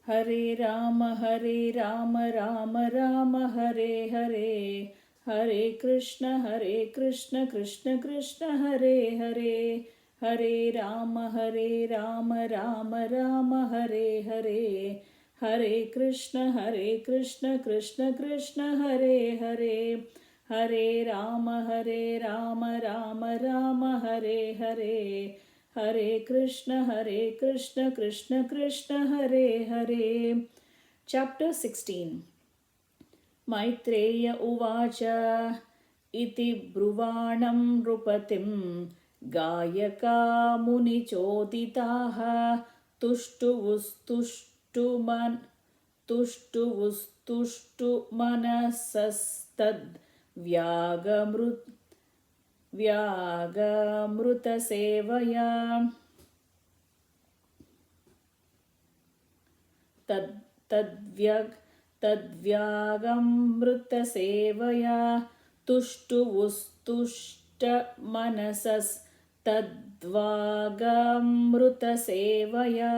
Hare Rama, Rama Rama, Hare Hare. Hare Krishna, Krishna Krishna, Hare Hare. Hare Rama, Rama Rama, Hare Hare. Hare Krishna, Krishna Krishna, Hare Hare. Hare Rama, Rama Rama, Hare Hare. Hare Krishna, Krishna Krishna, Hare Hare. Chapter 16. Maitreya Uvacha Iti Bruvanam Rupatim Gayaka Muni Choditaha Tushtu Manasastad Vyagamrutasevaya Tadvyagamrutasevaya Tushtuvustushtamanasas Tadvagamrutasevaya.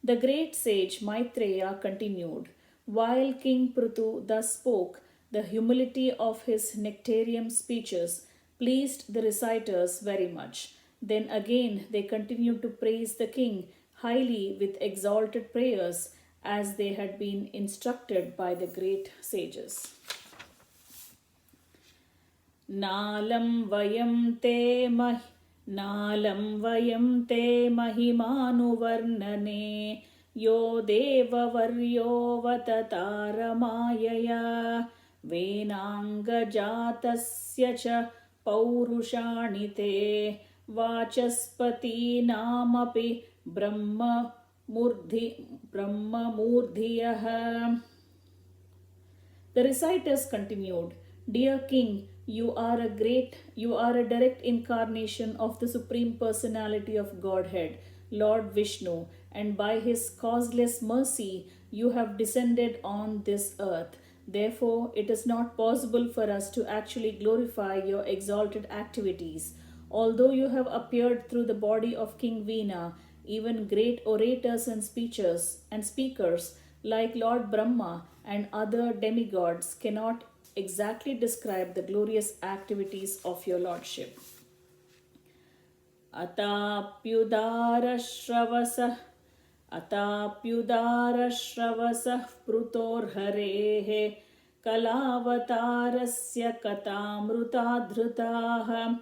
The great sage Maitreya continued, while King Prthu thus spoke, the humility of his nectarian speeches pleased the reciters very much. Then again they continued to praise the king highly with exalted prayers as they had been instructed by the great sages. Nalam vayam te mahimanuvarnane yo devavaryo vatataramaya venangajatasya cha paurushani te vachaspati namapi brahmamurdhiyah. The reciters continued, Dear King, you are a direct incarnation of the Supreme Personality of Godhead, Lord Vishnu, and by his causeless mercy you have descended on this earth. Therefore, it is not possible for us to actually glorify your exalted activities. Although you have appeared through the body of King Veena, even great orators and speakers like Lord Brahma and other demigods cannot exactly describe the glorious activities of your lordship. Atapyudarashravasah prutorharehe kalavatarasya katamrutadhrutaah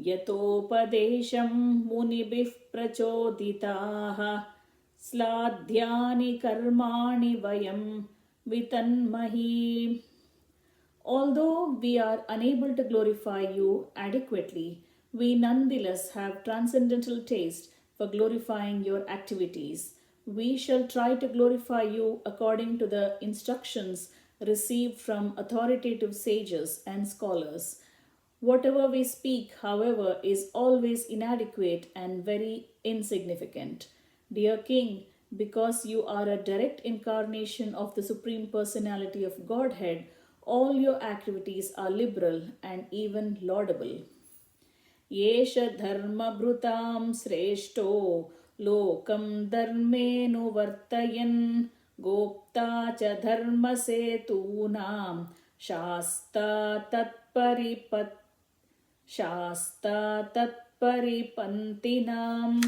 yatopadesham munibih prachoditaah sladhyani karmani vayam vitanmahi. Although we are unable to glorify you adequately, we nonetheless have transcendental taste for glorifying your activities. We shall try to glorify you according to the instructions received from authoritative sages and scholars. Whatever we speak, however, is always inadequate and very insignificant. Dear King, because you are a direct incarnation of the Supreme Personality of Godhead, all your activities are liberal and even laudable. Yesha dharma bhrutam sreshto lokam dharmenu vartayan gopta cha dharma setunam shasta tatparipantinam.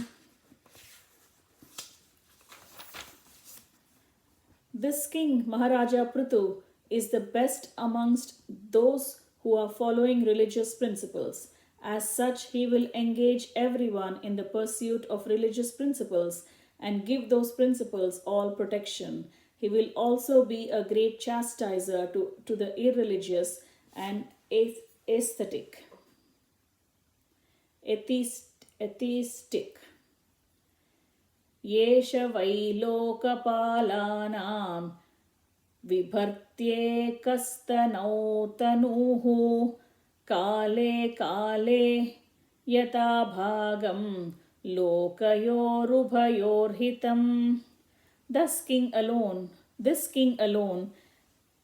This king, Maharaja Prthu, is the best amongst those who are following religious principles. As such, he will engage everyone in the pursuit of religious principles and give those principles all protection. He will also be a great chastiser to the irreligious and atheistic. Yesha vai lokapalanam vibhartyekastanau tanuhu kale kale yata bhagam lokayorubhayorhitam. This king alone,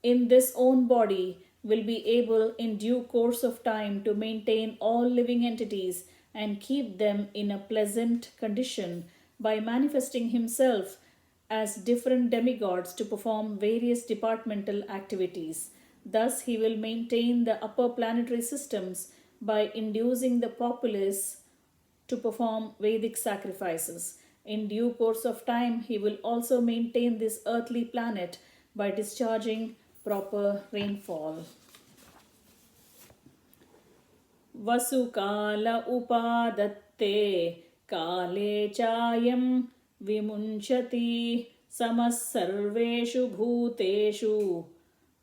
in this own body, will be able in due course of time to maintain all living entities and keep them in a pleasant condition by manifesting himself as different demigods to perform various departmental activities. Thus, he will maintain the upper planetary systems by inducing the populace to perform Vedic sacrifices. In due course of time, he will also maintain this earthly planet by discharging proper rainfall. वसुकाल उपादत्ते काले चायं विमुञ्चति समः सर्वेषु भूतेषु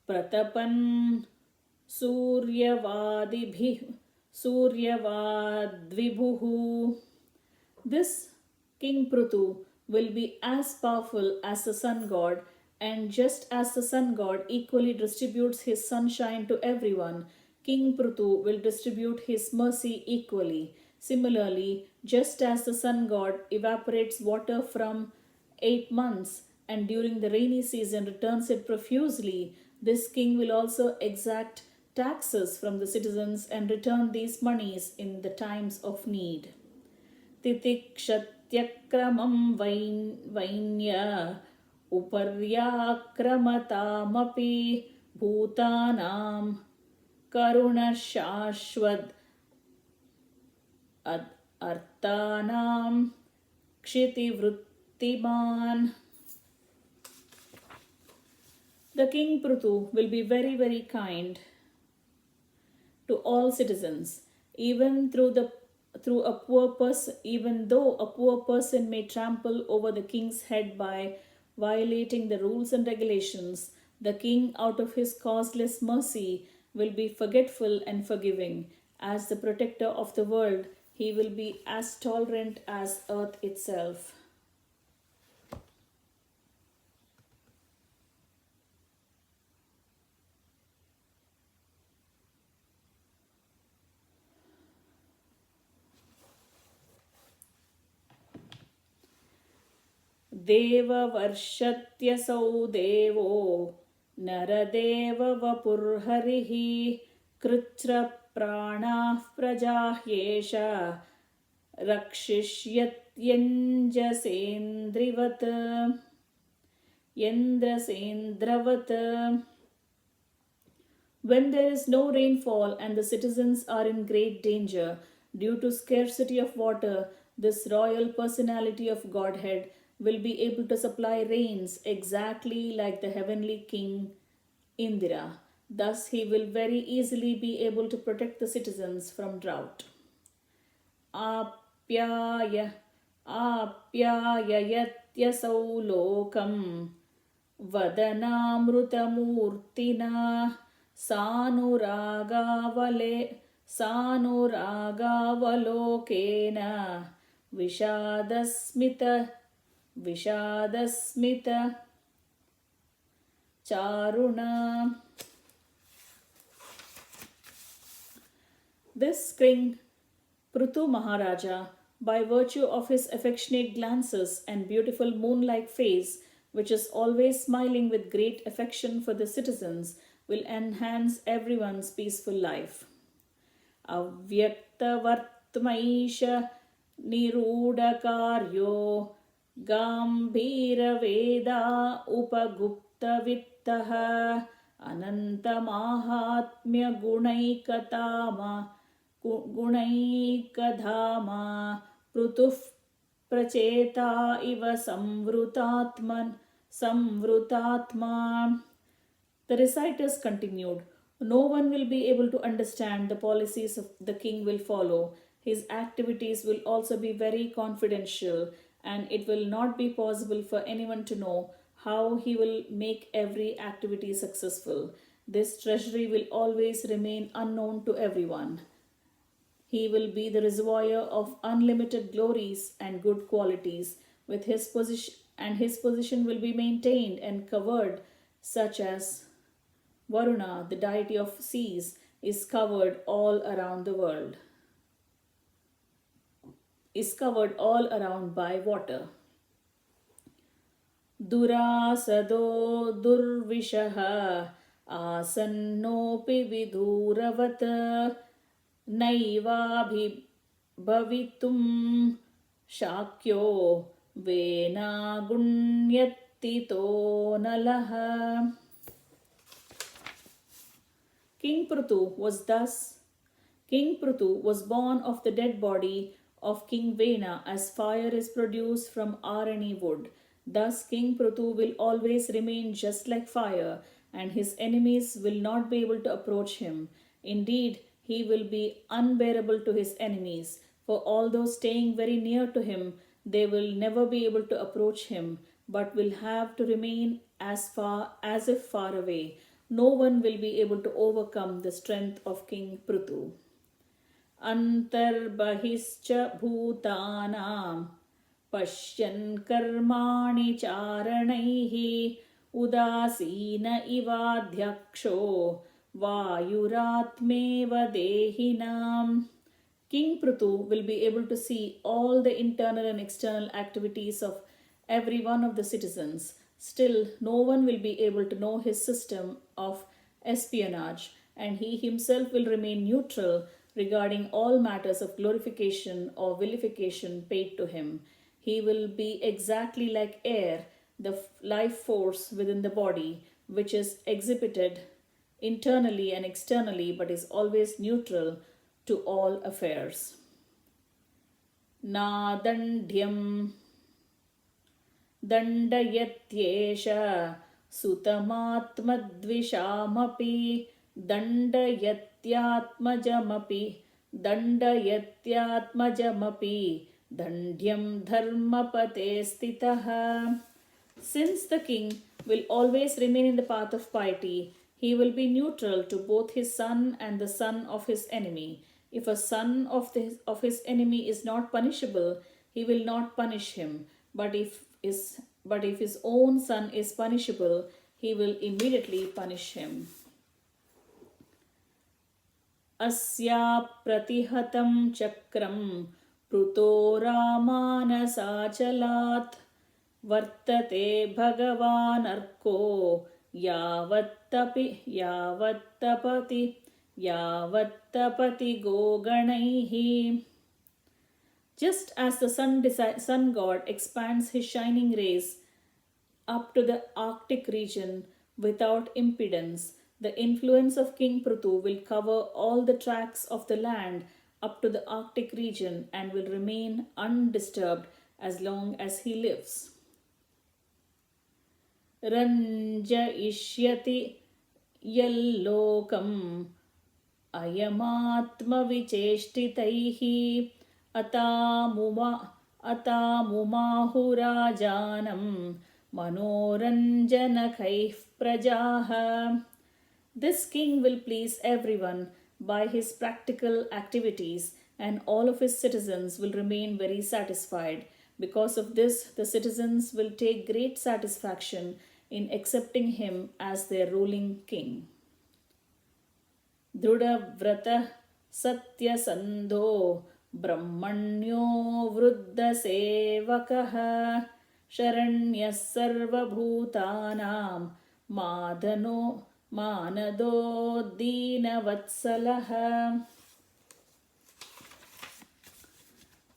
प्रतपन् सूर्यवाद्विभुः. This King Prthu will be as powerful as the sun god, and just as the sun god equally distributes his sunshine to everyone, King Prthu will distribute his mercy equally. Similarly, just as the sun god evaporates water from 8 months and during the rainy season returns it profusely, this king will also exact taxes from the citizens and return these monies in the times of need. Titikshtyakramam vainya uparyakramataamapi bhutanam karunashashvad artanam kshitivrittiman. The King Prthu will be very, very kind to all citizens, even though a poor person may trample over the king's head by violating the rules and regulations. The king, out of his causeless mercy, will be forgetful and forgiving. As the protector of the world, he will be as tolerant as earth itself. देववर्षत्यसौ देवो Nardev वपुर्हरिः कृच्छ्रप्राणाः प्रजाह्येष यन्द्रसेन्द्रवत्. When there is no rainfall and the citizens are in great danger due to scarcity of water, this royal personality of Godhead will be able to supply rains exactly like the heavenly king Indra. Thus, he will very easily be able to protect the citizens from drought. आप्याययत्यसौ लोकं वदनामृतमूर्तिना सानुरागावलोकेन विषादस्मित charuna. This King Prthu Maharaja, by virtue of his affectionate glances and beautiful moon-like face, which is always smiling with great affection for the citizens, will enhance everyone's peaceful life. Avyaktavartmaisha nirudakaryo gambhira-veda upaguptavittaha anantamahatmya gunaikadhama prutuh pracheta iva samvrutatma. The reciters continued, no one will be able to understand the policies of the king will follow. His activities will also be very confidential, and it will not be possible for anyone to know how he will make every activity successful. This treasury will always remain unknown to everyone. He will be the reservoir of unlimited glories and good qualities, with his position will be maintained and covered, such as Varuna, the deity of seas, is covered all around by water. Durasado durvishaha asannopi viduravat naivabhi bhavitum shakyo venagunyatito nalaha. King Prthu was born of the dead body of King Vena as fire is produced from Arani wood. Thus, King Prthu will always remain just like fire, and his enemies will not be able to approach him. Indeed, he will be unbearable to his enemies, for although staying very near to him, they will never be able to approach him, but will have to remain as far as if far away. No one will be able to overcome the strength of King Prthu. अन्तर्बहिश्च भूतानां पश्यन् कर्माणि चारणैः उदासीन इवाध्यक्षो वायुरात्मेव देहिनाम्. King Prthu will be able to see all the internal and external activities of every one of the citizens. Still, no one will be able to know his system of espionage, and he himself will remain neutral regarding all matters of glorification or vilification paid to him. He will be exactly like air, the life force within the body, which is exhibited internally and externally but is always neutral to all affairs. Nadandyam दण्डयत्येष सुतमात्मद्विषामपि दण्डयत्यात्मजमपि दण्ड्यं धर्मपते स्थितः. Since the king will always remain in the path of piety, he will be neutral to both his son and the son of his enemy. If a son of his enemy is not punishable, he will not punish him. But if his own son is punishable, he will immediately punish him. Asya pratihatam chakram pruto ramanasachalat vartate bhagavan arko yavattapati goganaihi. Just as the sun god expands his shining rays up to the Arctic region without impedance, the influence of King Prthu will cover all the tracts of the land up to the Arctic region and will remain undisturbed as long as he lives. Ranja ishyati yallokam ayamatma vicheshtitaihi atamumahurajanam manoranjanakaih prajaha. This king will please everyone by his practical activities, and all of his citizens will remain very satisfied. Because of this, the citizens will take great satisfaction in accepting him as their ruling king. Drudavrata satyasandho brahmanyo vruddhasevakaha sharanyas sarvabhutanam manado dinavatsalah.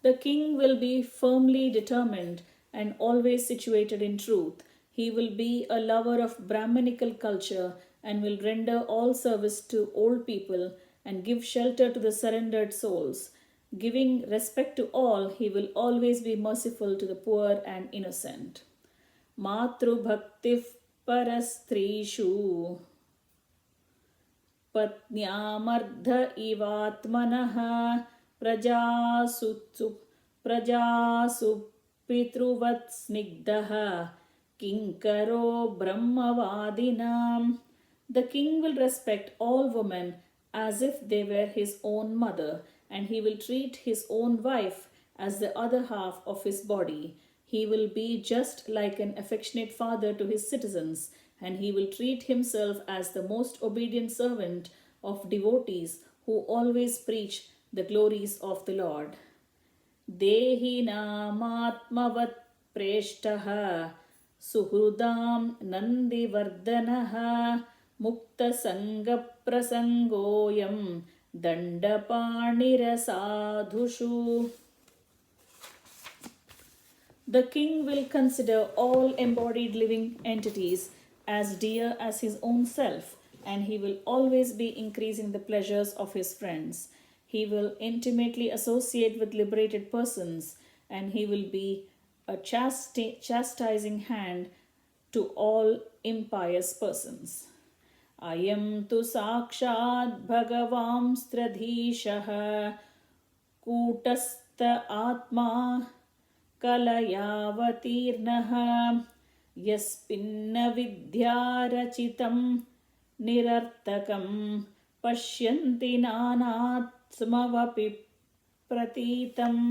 The king will be firmly determined and always situated in truth. He will be a lover of Brahminical culture and will render all service to old people and give shelter to the surrendered souls. Giving respect to all, he will always be merciful to the poor and innocent. Matru bhaktif parastrishu patnyamardha ivatmanaha prajasu pitruvat snigdaha kinkaro brahmavadinam. The king will respect all women as if they were his own mother, and he will treat his own wife as the other half of his body. He will be just like an affectionate father to his citizens, and he will treat himself as the most obedient servant of devotees who always preach the glories of the Lord. Dehi namatmavat preshtaha suhrudam nandivardanaha mukta sanga prasangoyam dandapanirasadhushu. The king will consider all embodied living entities as dear as his own self, and he will always be increasing the pleasures of his friends. He will intimately associate with liberated persons, and he will be a chastising hand to all impious persons. Ayam tu sakshat bhagavansthradhishah kutastha atma कलयावतीर्णः यस्मिन्न विद्यारचितं निरर्थकं पश्यन्ति नानात्मवपि प्रतीतम्.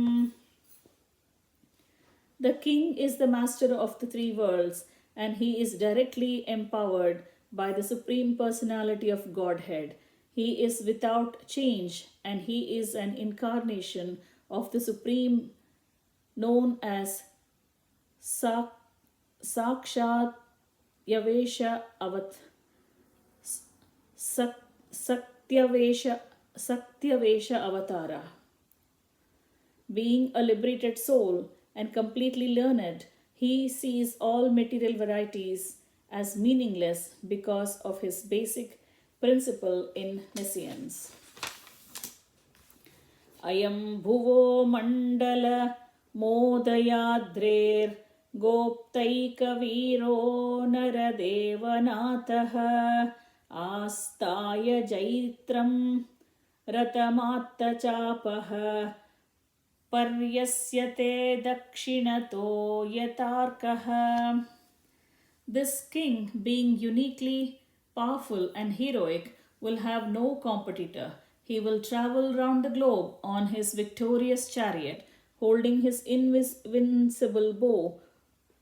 The king is the master of the three worlds, and he is directly empowered by the Supreme Personality of Godhead. He is without change, and he is an incarnation of the Supreme known as Sakshat Yavesha Satyavesha Avatara. Being a liberated soul and completely learned, he sees all material varieties as meaningless because of his basic principle in nescience. Ayam bhuvo mandala मोदयाद्रेर् गोप्तैकवीरो नरदेवनाथः आस्ताय जैत्रं रतमात्तचापः पर्यस्यते दक्षिणतो यतार्कः. This king, being uniquely powerful and heroic, will have no competitor. He will travel round the globe on his victorious chariot, holding his invincible bow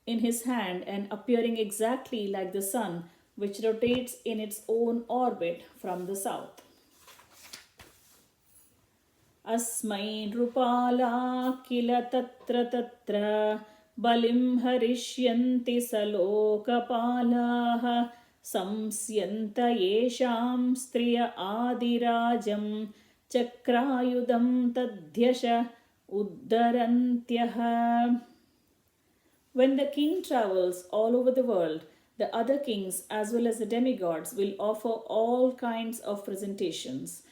in his hand and appearing exactly like the sun, which rotates in its own orbit from the south. Asmai nrupala kila tatra balim harishyanti salokapalaha samsyanta yesham striya adirajam chakrayudam tadhyasha Uddharantyaha. When the king travels all over the world, the other kings as well as the demigods will offer all kinds of presentations.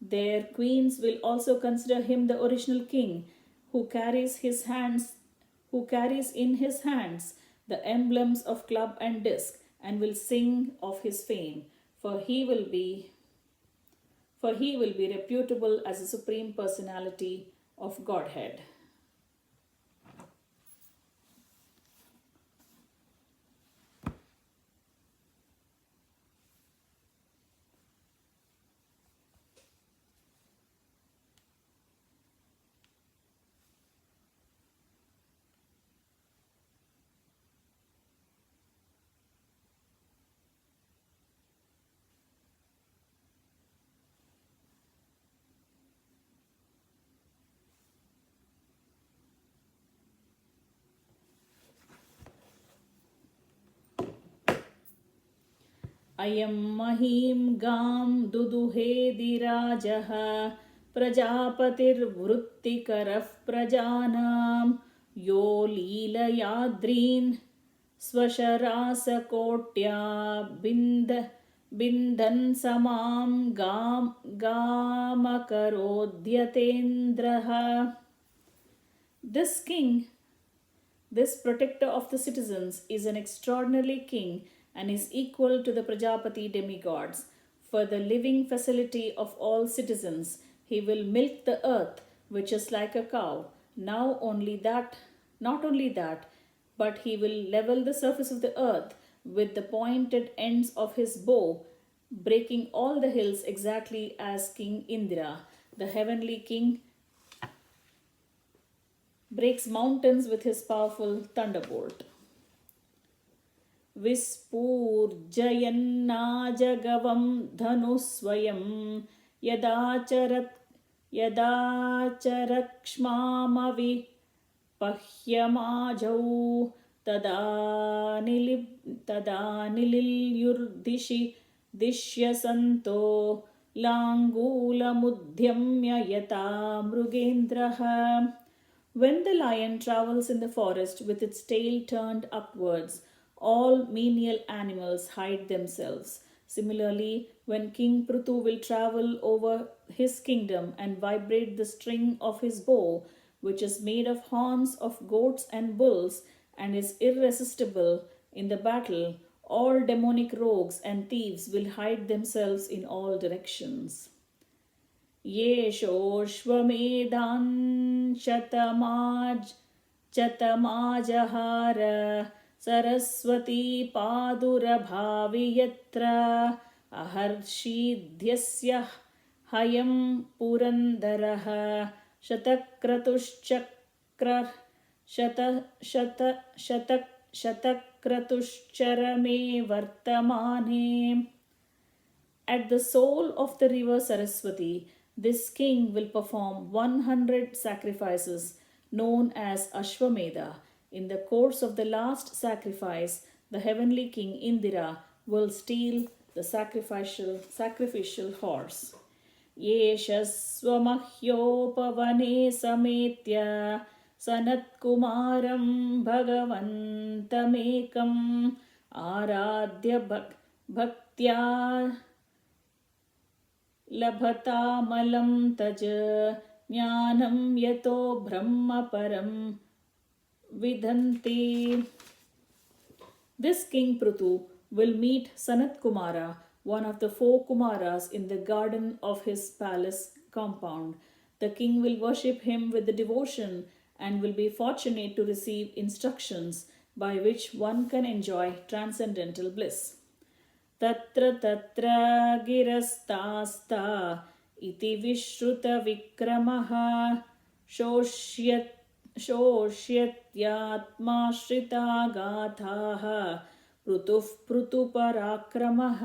Their queens will also consider him the original king who carries in his hands the emblems of club and disc, and will sing of his fame, for he will be reputable as the Supreme Personality of Godhead. अयं महीं गां दुदुहेदिराजः प्रजापतिर्वृत्तिकरः प्रजानां यो लीलयाद्रीन् स्वशरासकोट्या बिन्दन् समां गामकरोद्यतेन्द्रः. This king, this protector of the citizens, is an extraordinary king and is equal to the Prajapati demigods. For the living facility of all citizens, he will milk the earth, which is like a cow. Not only that, but he will level the surface of the earth with the pointed ends of his bow, breaking all the hills exactly as King Indra, the heavenly king, breaks mountains with his powerful thunderbolt. Vispurjayannaajagavam dhanusvayam yadacharakshmamavi pahyamajau tadanilyurdishi dishyasanto langoolamudhyamya yata mrugendraha. When the lion travels in the forest with its tail turned upwards, all menial animals hide themselves. Similarly, when King Prthu will travel over his kingdom and vibrate the string of his bow, which is made of horns of goats and bulls and is irresistible in the battle, all demonic rogues and thieves will hide themselves in all directions. येषोऽश्वमेधान् शतमाजहार Saraswati पादुरभावि यत्र अहर्षीध्यस्य हयं पुरन्दरः शतक्रतुश्चक्र शत शत शत शतक्रतुश्चरमे वर्तमाने. At the soul of the river Saraswati, this king will perform 100 sacrifices known as Ashwamedha. In the course of the last sacrifice, the heavenly king Indira will steal the sacrificial horse. येषस्वमह्योपवने समेत्य सनत्कुमारं भगवन्तमेकम् आराध्य भक्त्या लभतामलं तज ज्ञानं यतो ब्रह्म परं विदन्ति. This king Prthu will meet Sanat Kumara, one of the 4 Kumaras, in the garden of his palace compound. The king will worship him with devotion and will be fortunate to receive instructions by which one can enjoy transcendental bliss. तत्र तत्र गिरस्तास्ता इति विश्रुतविक्रमः शोष्यत्यात्माश्रिता गाथाः पृथुः पृथुपराक्रमः.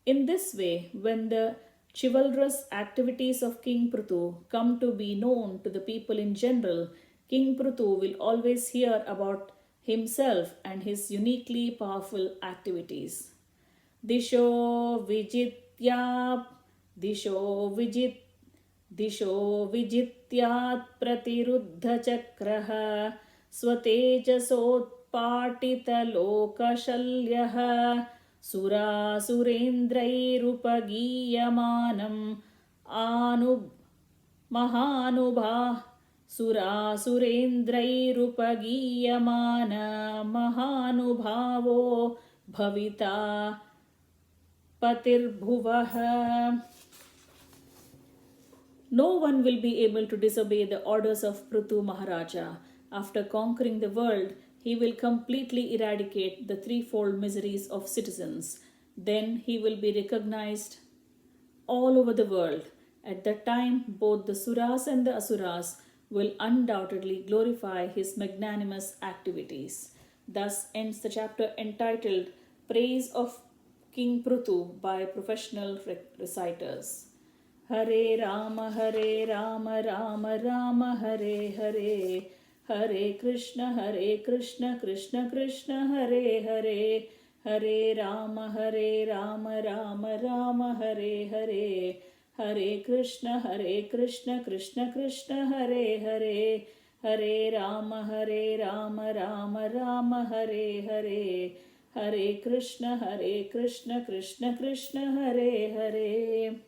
In this way, when the chivalrous activities of King Prthu come to be known to the people in general, King Prthu will always hear about himself and his uniquely powerful activities. दिशो विजित्यात् प्रतिरुद्धचक्रः स्वतेजसोत्पाटितलोकशल्यः सुरासुरेन्द्रैरुपगीयमानं महानुभावो भविता Patirbhuvah. No one will be able to disobey the orders of Prthu Maharaja. After conquering the world, he will completely eradicate the threefold miseries of citizens. Then he will be recognized all over the world. At that time, both the Suras and the Asuras will undoubtedly glorify his magnanimous activities. Thus ends the chapter entitled Praise of King Prthu by professional reciters. Hare Rama, Rama Rama, Hare Hare. Hare Krishna, Krishna Krishna, Hare Hare. Hare Rama, Rama Rama, Hare Hare. Hare Krishna, Krishna Krishna, Hare Hare. Hare Rama, Rama Hare Hare. Hare Krishna, Krishna Krishna, Hare Hare.